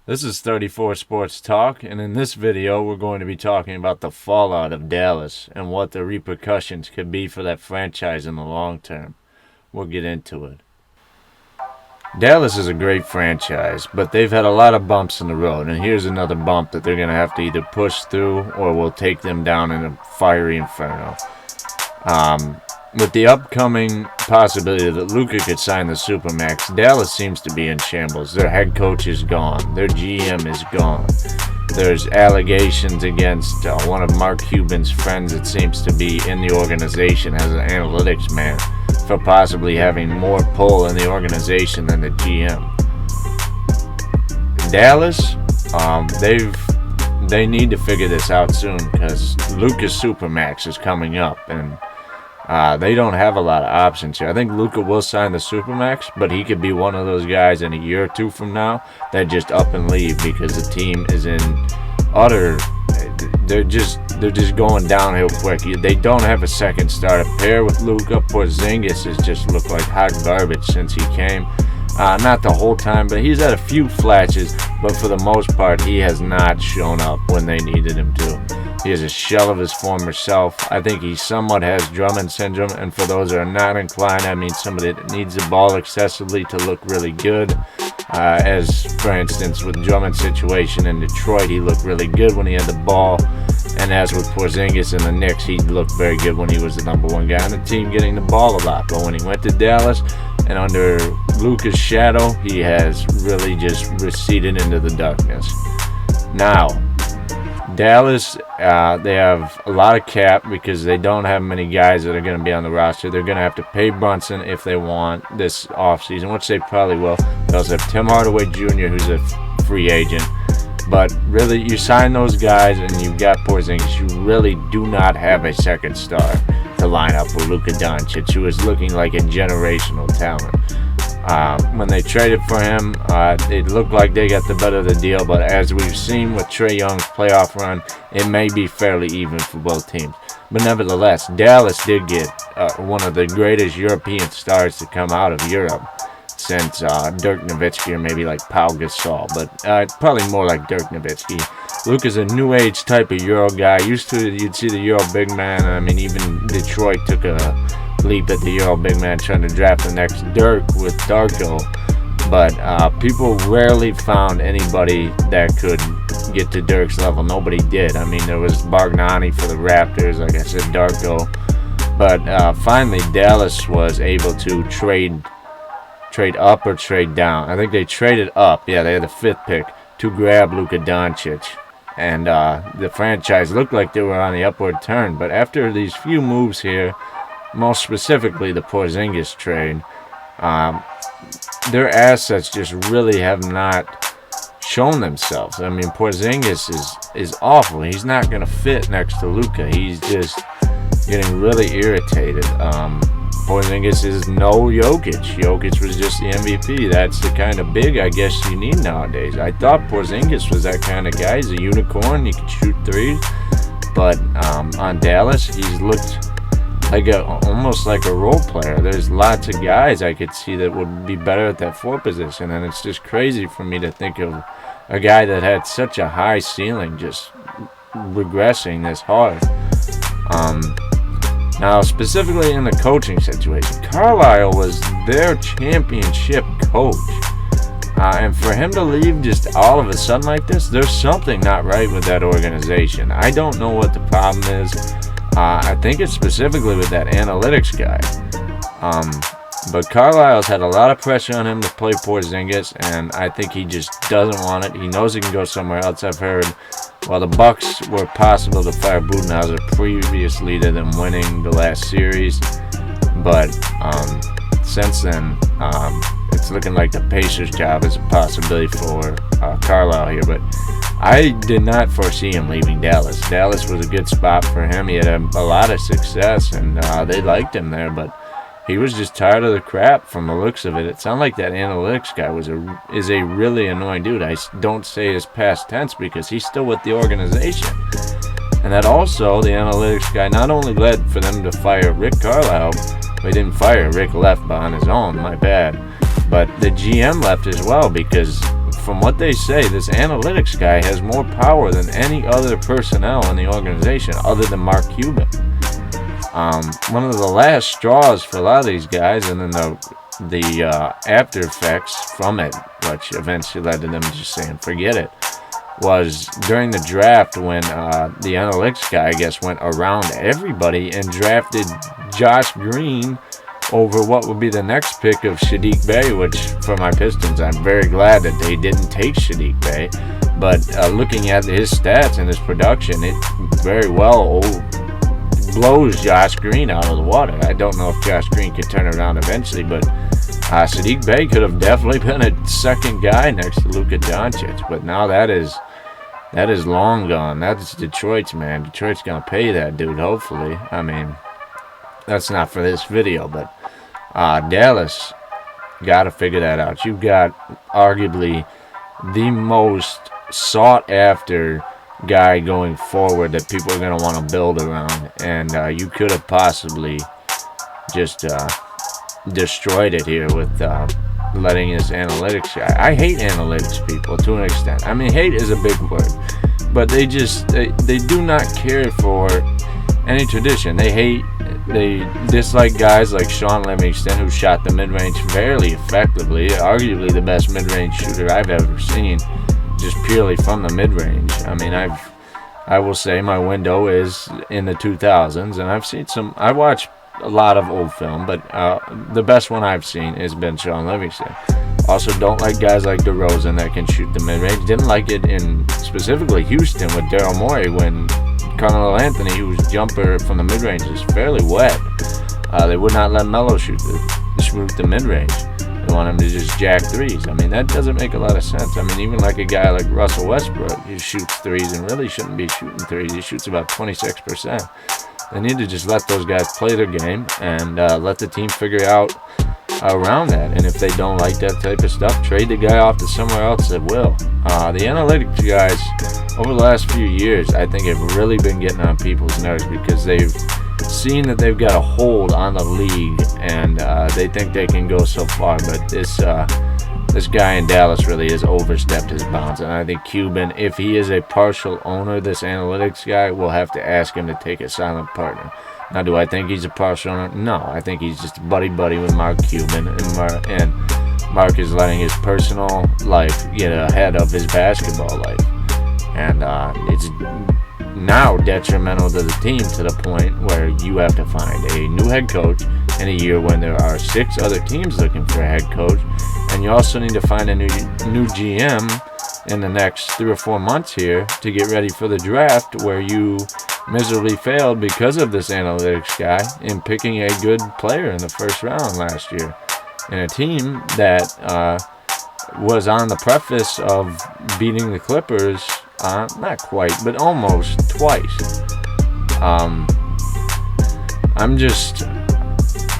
This is 34 Sports Talk, and in this video, we're going to be talking about the fallout of Dallas and what the repercussions could be for that franchise in the long term. We'll get into it. Dallas is a great franchise, but they've had a lot of bumps in the road, and here's another bump that they're going to have to either push through or will take them down in a fiery inferno. With the upcoming possibility that Luka could sign the Supermax, Dallas seems to be in shambles. Their head coach is gone. Their GM is gone. There's allegations against one of Mark Cuban's friends, it seems to be, in the organization as an analytics man for possibly having more pull in the organization than the GM. Dallas, they need to figure this out soon because Luka's Supermax is coming up, and they don't have a lot of options here. I think Luka will sign the Supermax, but he could be one of those guys in a year or two from now that just up and leave because the team is in utter. They're just going downhill quick. They don't have a second starter pair with Luka. Porzingis has just looked like hot garbage since he came. Not the whole time, but he's had a few flashes. But for the most part, he has not shown up when they needed him to. He is a shell of his former self. I think he somewhat has Drummond syndrome, and for those that are not inclined, I mean somebody that needs the ball excessively to look really good. As, for instance, with Drummond's situation in Detroit, he looked really good when he had the ball. And as with Porzingis in the Knicks, he looked very good when he was the number one guy on the team getting the ball a lot. But when he went to Dallas and under Luka's shadow, he has really just receded into the darkness. Now, Dallas, they have a lot of cap because they don't have many guys that are going to be on the roster. They're going to have to pay Brunson if they want this offseason, which they probably will. They also have Tim Hardaway Jr., who's a free agent. But really, you sign those guys and you've got Porzingis. You really do not have a second star to line up with Luka Doncic, who is looking like a generational talent. When they traded for him, it looked like they got the better of the deal, but as we've seen with Trae Young's playoff run, it may be fairly even for both teams. But nevertheless, Dallas did get one of the greatest European stars to come out of Europe since Dirk Nowitzki, or maybe like Pau Gasol, but probably more like Dirk Nowitzki. Luka's a new age type of Euro guy. You'd see the Euro big man. I mean, even Detroit took a leap at the Euro big man trying to draft the next Dirk with Darko, but people rarely found anybody that could get to Dirk's level. Nobody did. I mean, there was Bargnani for the Raptors, like I said, Darko, but finally Dallas was able to trade up or trade down. I think they traded up. Yeah, they had the 5th pick to grab Luka Doncic, and the franchise looked like they were on the upward turn. But after these few moves here, most specifically the Porzingis trade, their assets just really have not shown themselves. I mean, Porzingis is awful. He's not going to fit next to Luka. He's just getting really irritated. Porzingis is no Jokic. Jokic was just the MVP. That's the kind of big, I guess, you need nowadays. I thought Porzingis was that kind of guy. He's a unicorn. He can shoot threes. But on Dallas, he's looked like almost like a role player. There's lots of guys I could see that would be better at that 4 position, and it's just crazy for me to think of a guy that had such a high ceiling just regressing this hard. Now, specifically in the coaching situation, Carlisle was their championship coach. And for him to leave just all of a sudden like this, there's something not right with that organization. I don't know what the problem is. I think it's specifically with that analytics guy. But Carlisle's had a lot of pressure on him to play Porzingis, and I think he just doesn't want it. He knows he can go somewhere else. I've heard, while the Bucks were possible to fire Budenholzer previously to them winning the last series, but since then, it's looking like the Pacers' job is a possibility for Carlisle here. But I did not foresee him leaving Dallas. Dallas was a good spot for him. He had a lot of success, and they liked him there, but he was just tired of the crap from the looks of it. It sounded like that analytics guy is a really annoying dude. I don't say his past tense because he's still with the organization. And that also, the analytics guy not only led for them to fire Rick Carlisle, they didn't fire Rick, left on his own, my bad. But the GM left as well because from what they say, this analytics guy has more power than any other personnel in the organization other than Mark Cuban. One of the last straws for a lot of these guys, and then the after effects from it, which eventually led to them just saying forget it, was during the draft when the analytics guy, I guess, went around everybody and drafted Josh Green over what would be the next pick of Sadiq Bey, which for my Pistons, I'm very glad that they didn't take Sadiq Bey. But looking at his stats and his production, it very well blows Josh Green out of the water. I don't know if Josh Green could turn around eventually, but Sadiq Bey could have definitely been a second guy next to Luka Doncic. But now that is long gone. That's Detroit's, man. Detroit's going to pay that dude, hopefully. I mean, that's not for this video, but Dallas got to figure that out. You've got arguably the most sought-after guy going forward that people are going to want to build around, and you could have possibly just destroyed it here with letting this analytics guy. I hate analytics people to an extent. I mean, hate is a big word, but they do not care for any tradition. They dislike guys like Sean Livingston, who shot the mid-range fairly effectively, arguably the best mid-range shooter I've ever seen, just purely from the mid-range. I mean, I will say my window is in the 2000s, and I've seen I watch a lot of old film, but the best one I've seen has been Sean Livingston. Also, don't like guys like DeRozan that can shoot the mid-range. Didn't like it in specifically Houston with Daryl Morey when Carmelo Anthony, whose jumper from the mid-range is fairly wet. They would not let Melo shoot the mid-range. They want him to just jack threes. I mean, that doesn't make a lot of sense. I mean, even like a guy like Russell Westbrook, who shoots threes and really shouldn't be shooting threes. He shoots about 26%. They need to just let those guys play their game and let the team figure out around that. And if they don't like that type of stuff, trade the guy off to somewhere else that will. The analytics guys, over the last few years, I think have really been getting on people's nerves because they've seen that they've got a hold on the league, and they think they can go so far. But this guy in Dallas really has overstepped his bounds, and I think Cuban, if he is a partial owner, this analytics guy, will have to ask him to take a silent partner. Now, do I think he's a partial owner? No, I think he's just buddy-buddy with Mark Cuban, and Mark is letting his personal life get ahead of his basketball life. And it's now detrimental to the team to the point where you have to find a new head coach in a year when there are 6 other teams looking for a head coach, and you also need to find a new GM in the next 3 or 4 months here to get ready for the draft, where you miserably failed because of this analytics guy in picking a good player in the first round last year, in a team that was on the preface of beating the Clippers, not quite, but almost twice.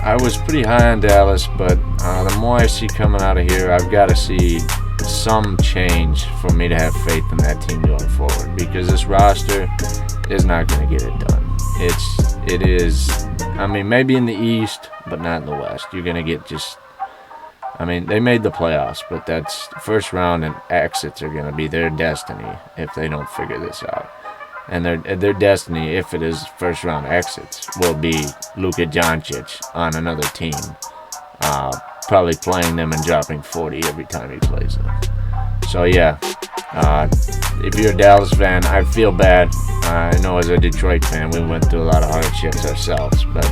I was pretty high on Dallas, but the more I see coming out of here, I've got to see some change for me to have faith in that team going forward, because this roster is not going to get it done. It is, I mean, maybe in the East, but not in the West. You're going to get just, I mean, they made the playoffs, but that's first round, and exits are going to be their destiny if they don't figure this out. And their destiny, if it is first round exits, will be Luka Doncic on another team, probably playing them and dropping 40 every time he plays them. So yeah, if you're a Dallas fan, I feel bad. I know as a Detroit fan, we went through a lot of hardships ourselves, but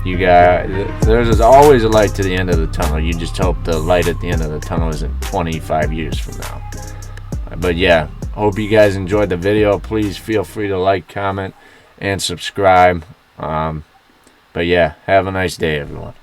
you guys, there's always a light to the end of the tunnel. You just hope the light at the end of the tunnel isn't 25 years from now. But yeah, hope you guys enjoyed the video. Please feel free to like, comment, and subscribe. But yeah, have a nice day, everyone.